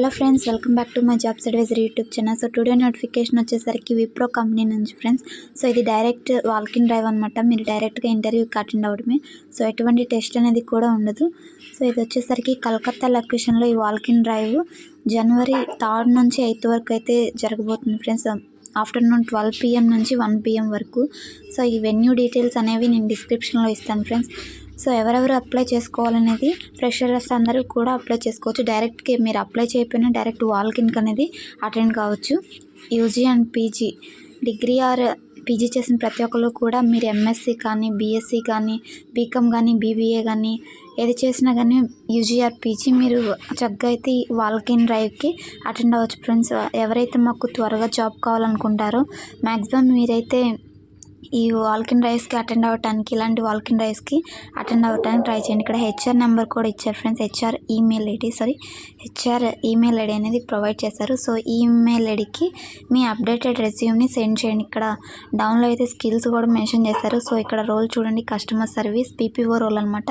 Hello friends, welcome back to my jobs advisor YouTube channel. So today notification వచ్చేసరికి Wipro company నుంచి friends. So ఇది direct walkin drive అనమాట. మీరు డైరెక్ట్గా ఇంటర్వ్యూకి అటెండ్ అవ్వడమే. సో ఎటువంటి టెస్ట్ అనేది కూడా ఉండదు. సో ఇది వచ్చేసరికి కలకత్తా లొకేషన్లో ఈ వాల్కిన్ డ్రైవ్ జనవరి 3 నుంచి 8 వరకు అయితే జరగబోతుంది ఫ్రెండ్స్. ఆఫ్టర్నూన్ 12 PM నుంచి 1 PM వరకు. సో ఈ వెన్యూ డీటెయిల్స్ అనేవి నేను డిస్క్రిప్షన్లో ఇస్తాను ఫ్రెండ్స్. సో ఎవరెవరు అప్లై చేసుకోవాలనేది ఫ్రెషర్స్ అందరూ కూడా అప్లై చేసుకోవచ్చు. డైరెక్ట్గా మీరు అప్లై చేయకపోయినా డైరెక్ట్ వాల్కిన్కి అనేది అటెండ్ కావచ్చు. UG and PG degree or PG చేసిన ప్రతి ఒక్కరు కూడా మీరు ఎంఎస్సి కానీ, బీఎస్సీ కానీ, బీకామ్ కానీ, బీబీఏ కానీ ఏది చేసినా కానీ యూజీ ఆర్ పీజీ మీరు చక్కగా అయితే వాల్కిన్ డ్రైవ్కి అటెండ్ అవ్వచ్చు ఫ్రెండ్స్. ఎవరైతే మాకు త్వరగా జాబ్ కావాలనుకుంటారో మ్యాక్సిమం మీరైతే ఈ వాల్కిన్ డ్రైవ్స్కి అటెండ్ అవ్వడానికి, ఇలాంటి వాల్కిన్ డ్రైవ్స్కి అటెండ్ అవ్వడానికి ట్రై చేయండి. ఇక్కడ హెచ్ఆర్ నెంబర్ కూడా ఇచ్చారు ఫ్రెండ్స్. హెచ్ఆర్ ఈమెయిల్ ఐడి అనేది ప్రొవైడ్ చేశారు. సో ఈ ఈమెయిల్ ఐడికి మీ అప్డేటెడ్ రెజ్యూమ్ని సెండ్ చేయండి. ఇక్కడ డౌన్లో అయితే స్కిల్స్ కూడా మెన్షన్ చేశారు. సో ఇక్కడ రోల్ చూడండి, కస్టమర్ సర్వీస్ పీపీఓ రోల్ అనమాట.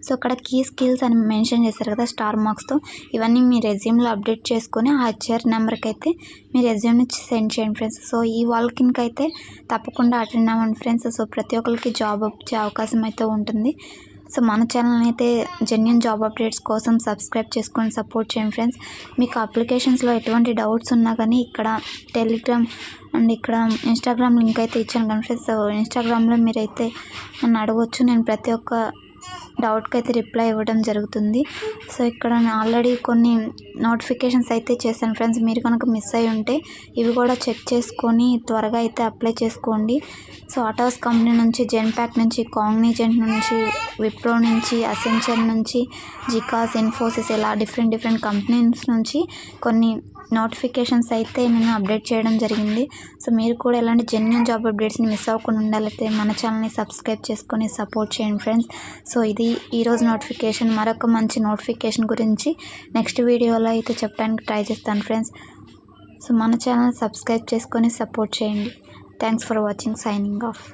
సో ఇక్కడ కీ స్కిల్స్ అని మెన్షన్ చేశారు కదా స్టార్ మార్క్స్తో. ఇవన్నీ మీ రెజ్యూమ్లో అప్డేట్ చేసుకొని ఆ హెచ్ఆర్ నెంబర్కి అయితే మీ రెజ్యూమ్ని సెండ్ చేయండి ఫ్రెండ్స్. సో ఈ వాల్కిన్కి అయితే తప్పకుండా అటెండ్ అవ్వండి ఫ్రెండ్స్. సో ప్రతి ఒక్కరికి జాబ్ వచ్చే అవకాశం అయితే ఉంటుంది. సో మన ఛానల్ని అయితే జెన్యూన్ జాబ్ అప్డేట్స్ కోసం సబ్స్క్రైబ్ చేసుకొని సపోర్ట్ చేయండి ఫ్రెండ్స్. మీకు అప్లికేషన్స్లో ఎటువంటి డౌట్స్ ఉన్నా కానీ ఇక్కడ టెలిగ్రామ్ అండ్ ఇక్కడ ఇన్స్టాగ్రామ్ లింక్ అయితే ఇచ్చాను కానీ ఫ్రెండ్స్. సో ఇన్స్టాగ్రామ్లో మీరైతే నన్ను అడగవచ్చు. నేను ప్రతి ఒక్క డౌట్కి అయితే రిప్లై ఇవ్వడం జరుగుతుంది. సో ఇక్కడ నేను ఆల్రెడీ కొన్ని నోటిఫికేషన్స్ అయితే చేశాను ఫ్రెండ్స్. మీరు కనుక మిస్ అయి ఉంటే ఇవి కూడా చెక్ చేసుకొని త్వరగా అయితే అప్లై చేసుకోండి. సో ఆటోస్ కంపెనీ నుంచి, జెన్పాక్ నుంచి, కాగ్నిజెంట్ నుంచి, విప్రో నుంచి, అసెంచర్ నుంచి, జికాస్, ఇన్ఫోసిస్ ఇలా డిఫరెంట్ కంపెనీస్ నుంచి కొన్ని నోటిఫికేషన్స్ అయితే నేను అప్డేట్ చేయడం జరిగింది. సో మీరు కూడా ఇలాంటి జెన్యూన్ జాబ్ అప్డేట్స్ని మిస్ అవ్వకుండా ఉండాలంటే మన ఛానల్ని సబ్స్క్రైబ్ చేసుకొని సపోర్ట్ చేయండి ఫ్రెండ్స్. సో ఇది ఈరోజు నోటిఫికేషన్. మరొక మంచి నోటిఫికేషన్ గురించి నెక్స్ట్ వీడియోలో అయితే చెప్పడానికి ట్రై చేస్తాను ఫ్రెండ్స్. సో మన ఛానల్ సబ్స్క్రైబ్ చేసుకొని సపోర్ట్ చేయండి. Thanks for watching. Signing off.